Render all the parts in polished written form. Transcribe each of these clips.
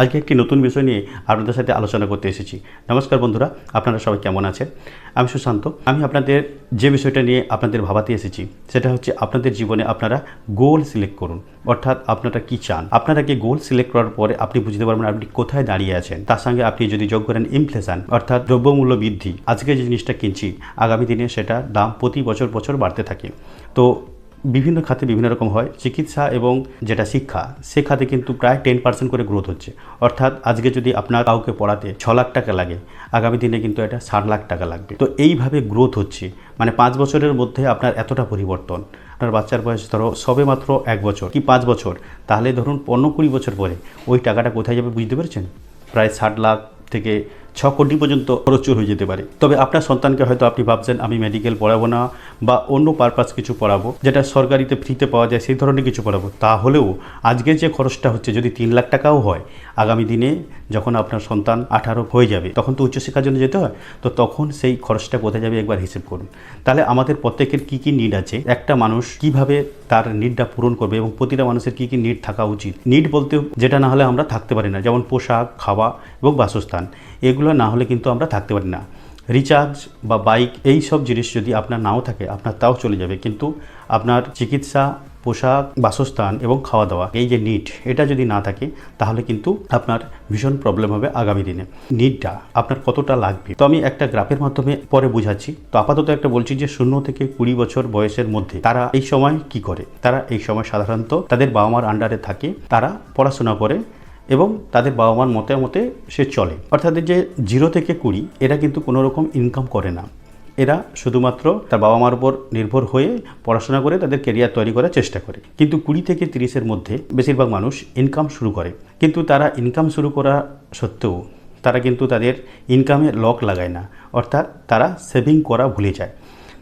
আজকে একটি নতুন বিষয় নিয়ে আপনাদের সাথে আলোচনা করতে এসেছি। নমস্কার বন্ধুরা, আপনারা সবাই কেমন আছেন? আমি সুশান্ত। আমি আপনাদের যে বিষয়টা নিয়ে আপনাদের ভাবাতে এসেছি সেটা হচ্ছে আপনাদের জীবনে আপনারা গোল সিলেক্ট করুন। অর্থাৎ আপনারা কি চান, আপনারা কি গোল সিলেক্ট করার পরে আপনি বুঝতে পারবেন আপনি কোথায় দাঁড়িয়ে আছেন। তার সঙ্গে আপনি যদি যোগ করেন ইনফ্লেশন অর্থাৎ দ্রব্যমূল্য বৃদ্ধি, আজকে যে জিনিসটা কিনছি আগামী দিনে সেটা দাম প্রতি বছর বাড়তে থাকে। তো বিভিন্ন খাতে বিভিন্ন রকম হয়। চিকিৎসা এবং যেটা শিক্ষা, সে খাতে কিন্তু প্রায় 10% করে গ্রোথ হচ্ছে। অর্থাৎ আজকে যদি আপনার কাউকে পড়াতে 6 লাখ টাকা লাগে, আগামী দিনে কিন্তু এটা 60 লাখ টাকা লাগবে। তো এইভাবে গ্রোথ হচ্ছে, মানে 5 বছরের মধ্যে আপনার এতটা পরিবর্তন। আপনার বাচ্চার বয়স ধরো সবে মাত্র 1 বছর কি 5 বছর, তাহলে ধরুন 15-20 বছর পরে ওই টাকাটা কোথায় যাবে বুঝতে পেরেছেন? প্রায় 60 লাখ থেকে 6 কোটি পর্যন্ত খরচ হয়ে যেতে পারে। তবে আপনার সন্তানকে হয়তো আপনি ভাবছেন আমি মেডিকেল পড়াবো না বা অন্য পারপাস কিছু পড়াবো, যেটা সরকারিতে ফ্রিতে পাওয়া যায় সেই ধরনের কিছু পড়াবো, তাহলেও আজকে যে খরচটা হচ্ছে যদি 3 লাখ টাকাও হয়, আগামী দিনে যখন আপনার সন্তান 18 হয়ে যাবে তখন তো উচ্চশিক্ষার জন্য যেতে হয়, তো তখন সেই খরচটা কোথায় যাবে একবার হিসেব করুন। তাহলে আমাদের প্রত্যেকের কী কী নিড আছে, একটা মানুষ কিভাবে তার নিডটা পূরণ করবে এবং প্রতিটা মানুষের কী কী নিড থাকা উচিত। নিড বলতে যেটা না হলে আমরা থাকতে পারি না, যেমন পোশাক, খাওয়া এবং বাসস্থান, এগুলো না হলে কিন্তু আমরা থাকতে পারি না। রিচার্জ বা বাইক, এই সব জিনিস যদি আপনার নাও থাকে আপনার তাও চলে যাবে, কিন্তু আপনার চিকিৎসা, পোশাক, বাসস্থান এবং খাওয়া দাওয়া, এই যে নিড, এটা যদি না থাকে তাহলে কিন্তু আপনার ভীষণ প্রবলেম হবে আগামী দিনে। নিডটা আপনার কতটা লাগবে তো আমি একটা গ্রাফের মাধ্যমে পরে বুঝাচ্ছি। তো আপাতত একটা বলছি যে 0 থেকে 20 বছর বয়সের মধ্যে তারা এই সময় কি করে। তারা এই সময় সাধারণত তাদের বাবা মার আন্ডারে থাকে, তারা পড়াশোনা করে এবং তাদের বাবা মার মতে মতে সে চলে। অর্থাৎ যে 0 থেকে 20 এরা কিন্তু কোনো রকম ইনকাম করে না, এরা শুধুমাত্র তার বাবা মার উপর নির্ভর হয়ে পড়াশোনা করে তাদের ক্যারিয়ার তৈরি করার চেষ্টা করে। কিন্তু 20 থেকে 30-এর মধ্যে বেশিরভাগ মানুষ ইনকাম শুরু করে, কিন্তু তারা ইনকাম শুরু করা সত্ত্বেও তারা কিন্তু তাদের ইনকামে লক লাগায় না, অর্থাৎ তারা সেভিং করা ভুলে যায়।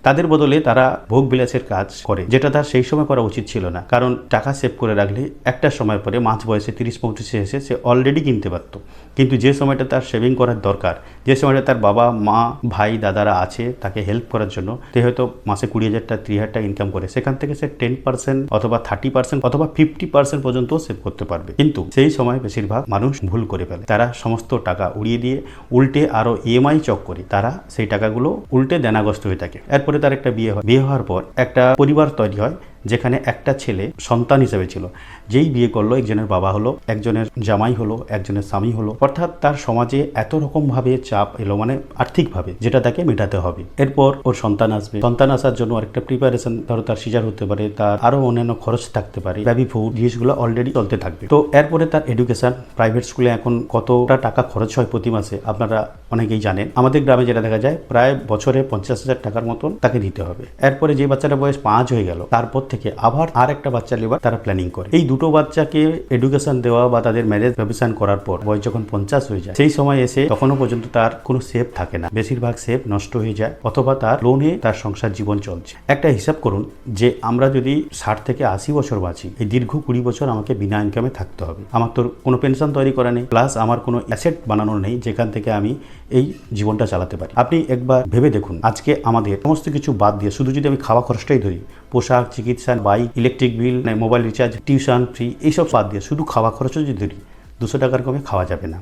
তাদের বদলে তারা ভোগ বিলাসের কাজ করে, যেটা তার সেই সময় করা উচিত ছিল না। কারণ টাকা সেভ করে রাখলে একটা সময় পরে মাঝ বয়সে 30-35 এসে সে অলরেডি কিনতে পারত, কিন্তু যে সময়টা তার সেভিং করার দরকার, যে সময়টা তার বাবা মা ভাই দাদারা আছে তাকে হেল্প করার জন্য, সে হয়তো মাসে 20,000 টাকা 30,000 টাকা ইনকাম করে, সেখান থেকে সে 10% অথবা 30% অথবা 50% পর্যন্ত সেভ করতে পারবে। কিন্তু সেই সময় বেশিরভাগ মানুষ ভুল করে ফেলে, তারা সমস্ত টাকা উড়িয়ে দিয়ে উল্টে আরও EMI চক করে তারা সেই টাকাগুলো উল্টে দেনাগ্রস্ত হয়ে থাকে। এরপরে তার একটা বিয়ে হয়, বিয়ে হওয়ার পর একটা পরিবার তৈরি হয়, যেখানে একটা ছেলে সন্তান হিসেবে ছিল। যেই বিয়ে করলো, একজনের বাবা হলো, একজনের জামাই হলো, একজনের স্বামী হলো, অর্থাৎ তার সমাজে এত রকমভাবে চাপ এলো, মানে আর্থিকভাবে, যেটা তাকে মেটাতে হবে। এরপর ওর সন্তান আসবে, সন্তান আসার জন্য আরেকটা প্রিপারেশন, ধরো তার সিজার হতে পারে, তার আরও অন্যান্য খরচ থাকতে পারে, বেবি ফুড, জিনিসগুলো অলরেডি চলতে থাকবে। তো এরপরে তার এডুকেশন, প্রাইভেট স্কুলে এখন কতটা টাকা খরচ হয় প্রতি মাসে আপনারা অনেকেই জানেন। আমাদের গ্রামে যেটা দেখা যায় প্রায় বছরে 50,000 টাকার মতন তাকে দিতে হবে। এরপরে যে বাচ্চাটা বয়স 5 হয়ে গেল, তারপর থেকে আবার আর একটা বাচ্চা নেবার তারা প্ল্যানিং করে। এই দুটো বাচ্চাকে এডুকেশন দেওয়া বা তাদের ম্যারেজ ভ্যাবিশন করার পর বয়স যখন 50 হয়ে যায়, সেই সময় এসে তখনও পর্যন্ত তার কোনো সেভ থাকে না, বেশিরভাগ সেভ নষ্ট হয়ে যায় অথবা তার লোনে তার সংসার জীবন চলছে। একটা হিসাব করুন যে আমরা যদি 60 থেকে 80 বছর বাঁচি, এই দীর্ঘ 20 বছর আমাকে বিনা ইনকামে থাকতে হবে। আমার তো কোনো পেনশন তৈরি করা নেই, প্লাস আমার কোনো অ্যাসেট বানানো নেই যেখান থেকে আমি এই জীবনটা চালাতে পারি। আপনি একবার ভেবে দেখুন, আজকে আমাদের সমস্ত কিছু বাদ দিয়ে শুধু যদি আমি খাওয়া খরচটাই ধরি, পোশাক, চিকিৎসা, bike, electric bill, mobile recharge, tuition free, এইসব বাদ দিয়ে শুধু খাওয়া খরচও যদি ধরি, 200 টাকার কমে খাওয়া যাবে না।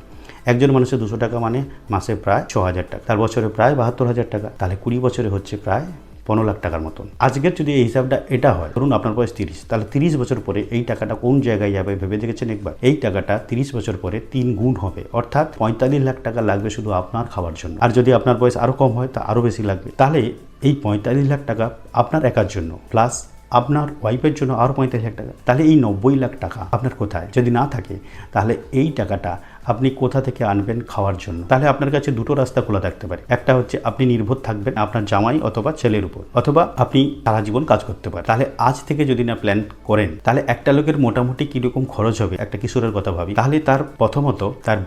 একজন মানুষের 200 টাকা মানে মাসে প্রায় 6,000 টাকা, তার বছরে প্রায় 72,000 টাকা, তাহলে 20 বছরে হচ্ছে প্রায় 15 লাখ টাকার মতন। আজকের যদি এই হিসাবটা এটা হয়, ধরুন আপনার বয়স 30, তাহলে 30 বছর পরে এই টাকাটা কোন জায়গায় যাবে ভেবে দেখেছেন একবার? এই টাকাটা 30 বছর পরে 3 গুণ হবে, অর্থাৎ 45 লাখ টাকা লাগবে শুধু আপনার খাওয়ার জন্য। আর যদি আপনার বয়স আরও কম হয় তা আরও বেশি লাগবে। তাহলে এই 45 লাখ টাকা আপনার একার জন্য, প্লাস আপনার ওয়াইফের জন্য আরও 45 লাখ টাকা, তাহলে এই 90 লাখ টাকা আপনার কোথায়? যদি না থাকে তাহলে এই টাকাটা আপনি কোথা থেকে আনবেন খাওয়ার জন্য? তাহলে আপনার কাছে দুটো রাস্তা খোলা থাকতে পারে। একটা হচ্ছে আপনি নির্ভর থাকবেন আপনার জামাই অথবা ছেলের উপর, অথবা আপনি সারা জীবন কাজ করতে পারেন। তাহলে আজ থেকে যদি না প্ল্যান করেন, তাহলে একটা লোকের মোটামুটি কীরকম খরচ হবে, একটা কিশোরের কথা ভাবি, তাহলে তার প্রথমত তার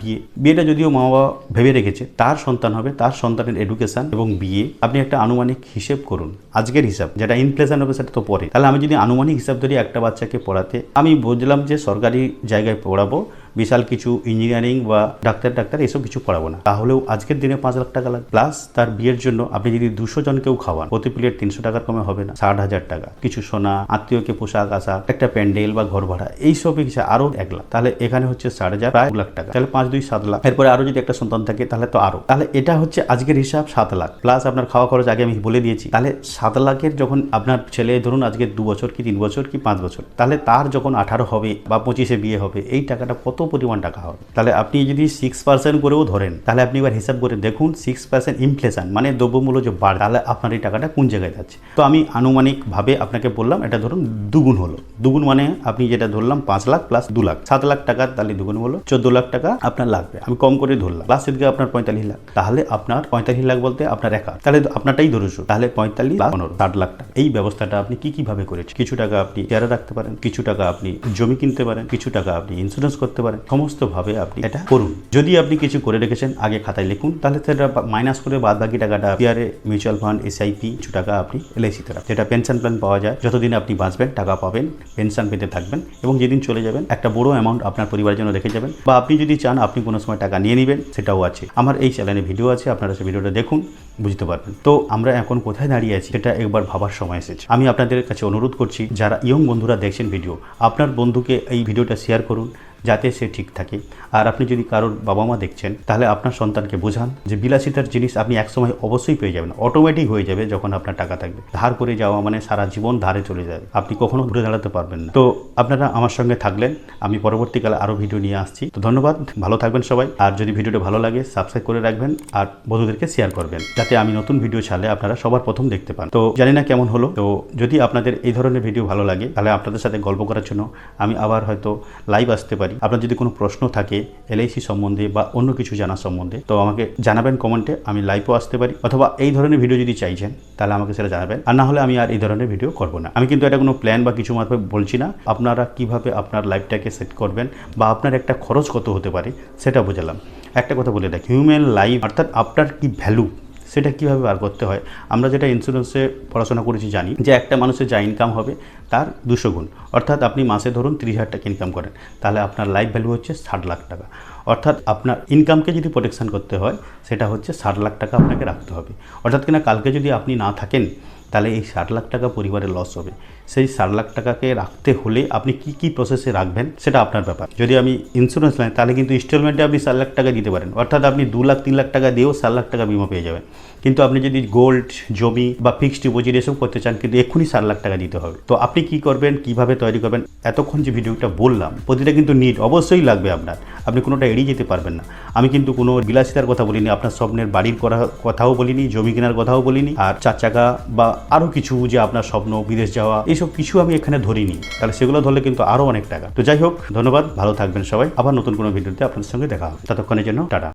বিয়েটা যদিও মা বাবা ভেবে রেখেছে, তার সন্তান হবে, তার সন্তানের এডুকেশন এবং বিয়ে, আপনি একটা আনুমানিক হিসেব করুন। আজকের হিসাব, যেটা ইনফ্লেশন হবে সেটা তো পরে, তাহলে আমি যদি আনুমানিক হিসাব ধরি একটা বাচ্চাকে পড়াতে, আমি বুঝলাম যে সরকারি জায়গায় পড়াবো বিশাল কিছু ইঞ্জিনিয়ারিং বা ডাক্তার এসব কিছু পড়াবো না। তাহলেও আজকের দিনে 5 লাখ টাকা লাগে। প্লাস তার বিয়ের জন্য আপনি যদি 200 জনকেও খাওয়ান, প্রতি প্লেট 300 টাকার কমে হবে না, 60,000 টাকা, কিছু সোনা, আত্মীয়কে পোশাক আশাক, একটা প্যান্ডেল বা ঘর ভাড়া, এইসবই কিছু আরো 1 লাখ। তাহলে এখানে হচ্ছে 60,000, প্রায় 2 লাখ টাকা। তাহলে 5 2 7 লাখ। এরপরে আরো যদি একটা সন্তান থাকে তাহলে তো আরো। তাহলে এটা হচ্ছে আজকের হিসাব 7 লাখ। প্লাস আপনার খাওয়া খরচ আগে আমি বলে দিয়েছি। তাহলে 7 লাখের যখন আপনার ছেলে ধরুন আজকে 2 বছর কি 3 বছর কি 5 বছর, তাহলে তার যখন 18 হবে বা 25-এ বিয়ে হবে, এই টাকাটা কত পরিমাণ টাকা হবে। তাহলে আপনি যদি 6% করেও ধরেন, তাহলে আপনি এবার হিসাব করে দেখুন 6% ইনফ্লেশন মানে দ্রব্যমূল্য যে বাড়ে, তাহলে আপনার এই টাকাটা কোন জায়গায় যাচ্ছে। তো আমি আনুমানিকভাবে আপনাকে বললাম এটা ধরুন দুগুণ হলো। দুগুণ মানে আপনি যেটা ধরলাম 5 লাখ প্লাস 2 লাখ, 7 লাখ টাকা, তাহলে দুগুণ হলো 14 লাখ টাকা আপনার লাগবে। আমি কম করে ধরলাম। প্লাস এদিকে আপনার 45 লাখ, তাহলে আপনার 45 লাখ বলতে আপনার একা, তাহলে আপনারটাই ধরেছো, তাহলে 45 লাখ 15 60 লাখ টাকা। এই ব্যবস্থাটা আপনি কিভাবে করেছেন? কিছু টাকা আপনি শেয়ারে রাখতে পারেন, কিছু টাকা আপনি জমি কিনতে পারেন, কিছু টাকা আপনি ইন্স্যুরেন্স করতে পারেন। সমস্ত ভাবে আপনি এটা করুন। যদি আপনি কিছু করে রেখেছেন আগে খাতায় লিখুন, তাহলে সেটা মাইনাস করে বাদ বাকি টাকাটা শেয়ারে, মিউচুয়াল ফান্ড, এসআইপি, কিছু টাকা আপনি এলআইসিতে রাখেন, যেটা পেনশন প্ল্যান পাওয়া যায়। যতদিন আপনি বাঁচবেন টাকা পাবেন, পেনশন পেতে থাকবেন, এবং যেদিন চলে যাবেন একটা বড় অ্যামাউন্ট আপনার পরিবারের জন্য রেখে যাবেন। বা আপনি যদি চান আপনি কোনো সময় টাকা নিয়ে নেবেন, সেটাও আছে। আমার এই চ্যানেলে ভিডিও আছে, আপনারা সেই ভিডিওটা দেখুন, বুঝতে পারবেন। তো আমরা এখন কোথায় দাঁড়িয়ে আছি সেটা একবার ভাবার সময় এসেছে। আমি আপনাদের কাছে অনুরোধ করছি, যারা ইয়ং বন্ধুরা দেখছেন ভিডিও, আপনার বন্ধুকে এই ভিডিওটা শেয়ার করুন যাতে সে ঠিক থাকে। আর আপনি যদি কারোর বাবা মা দেখছেন, তাহলে আপনার সন্তানকে বোঝান যে বিলাসিতার জিনিস আপনি একসময় অবশ্যই পেয়ে যাবেন, অটোমেটিক হয়ে যাবে যখন আপনার টাকা থাকবে। ধার করে যাওয়া মানে সারা জীবন ধারে চলে যাবে, আপনি কখনো ঘুরে দাঁড়াতে পারবেন না। তো আপনারা আমার সঙ্গে থাকলেন, আমি পরবর্তীকালে আরও ভিডিও নিয়ে আসছি। তো ধন্যবাদ, ভালো থাকবেন সবাই। আর যদি ভিডিওটা ভালো লাগে সাবস্ক্রাইব করে রাখবেন আর বন্ধুদেরকে শেয়ার করবেন, যাতে আমি নতুন ভিডিও ছাড়লে আপনারা সবার প্রথম দেখতে পান। তো জানি না কেমন হলো। তো যদি আপনাদের এই ধরনের ভিডিও ভালো লাগে, তাহলে আপনাদের সাথে গল্প করার জন্য আমি আবার হয়তো লাইভ আসতে পারি। আপনার যদি কোনো প্রশ্ন থাকে এলআইসি সম্বন্ধে বা অন্য কিছু জানার সম্বন্ধে, তো আমাকে জানাবেন কমেন্টে, আমি লাইভও আসতে পারি। অথবা এই ধরনের ভিডিও যদি চাইছেন তাহলে আমাকে সেটা জানাবেন। আর না হলে আমি আর এই ধরনের ভিডিও করব না। আমি কিন্তু এটা কোনো প্ল্যান বা কিছু মারফত বলছি না। আপনারা কিভাবে আপনার লাইফটাকে সেট করবেন বা আপনার একটা খরচ কত হতে পারে সেটা বোঝালাম। একটা কথা বলে দেখ, হিউম্যান লাইফ অর্থাৎ আপনার কি ভ্যালু সেটা কীভাবে বার করতে হয়। আমরা যেটা ইন্স্যুরেন্সে পড়াশোনা করেছি জানি যে একটা মানুষের যা ইনকাম হবে তার 200 গুণ। অর্থাৎ আপনি মাসে ধরুন 30,000 টাকা ইনকাম করেন, তাহলে আপনার লাইফ ভ্যালু হচ্ছে 60 লাখ টাকা। অর্থাৎ আপনার ইনকামকে যদি প্রোটেকশন করতে হয় সেটা হচ্ছে 60 লাখ টাকা আপনাকে রাখতে হবে। অর্থাৎ কিনা কালকে যদি আপনি না থাকেন, তাহলে এই 60 লাখ টাকা পরিবারের লস হবে। সেই 60 লাখ টাকাকে রাখতে হলে আপনি কি প্রসেসে রাখবেন সেটা আপনার ব্যাপার। যদি আমি ইন্স্যুরেন্স নেন, তাহলে কিন্তু ইনস্টলমেন্টে আপনি 4 লাখ টাকা দিতে পারেন। অর্থাৎ আপনি 2 লাখ 3 লাখ টাকা দিয়েও 4 লাখ টাকা বিমা পেয়ে যাবেন। কিন্তু আপনি যদি গোল্ড, জমি বা ফিক্সড ডিপোজিট এসব করতে চান, কিন্তু এক্ষুনি 4 লাখ টাকা দিতে হবে। তো আপনি কি করবেন, কিভাবে তৈরি করবেন, এতক্ষণ যে ভিডিওটা বললাম প্রতিটা কিন্তু নিট অবশ্যই লাগবে আপনার। আপনি কোনোটা এড়িয়ে যেতে পারবেন না। আমি কিন্তু কোনো বিলাসিতার কথা বলিনি, আপনার স্বপ্নের বাড়ির কথাও বলিনি, জমি কেনার কথাও বলিনি, আর 4 চাকা বা আরও কিছু যে আপনার স্বপ্ন বিদেশ যাওয়া, এইসব কিছু আমি এখানে ধরিনি। তাহলে সেগুলো ধরলে কিন্তু আরও অনেক টাকা। তো যাই হোক, ধন্যবাদ, ভালো থাকবেন সবাই। আবার নতুন কোনো ভিডিওতে আপনাদের সঙ্গে দেখা হবে। ততক্ষণের জন্য টাটা।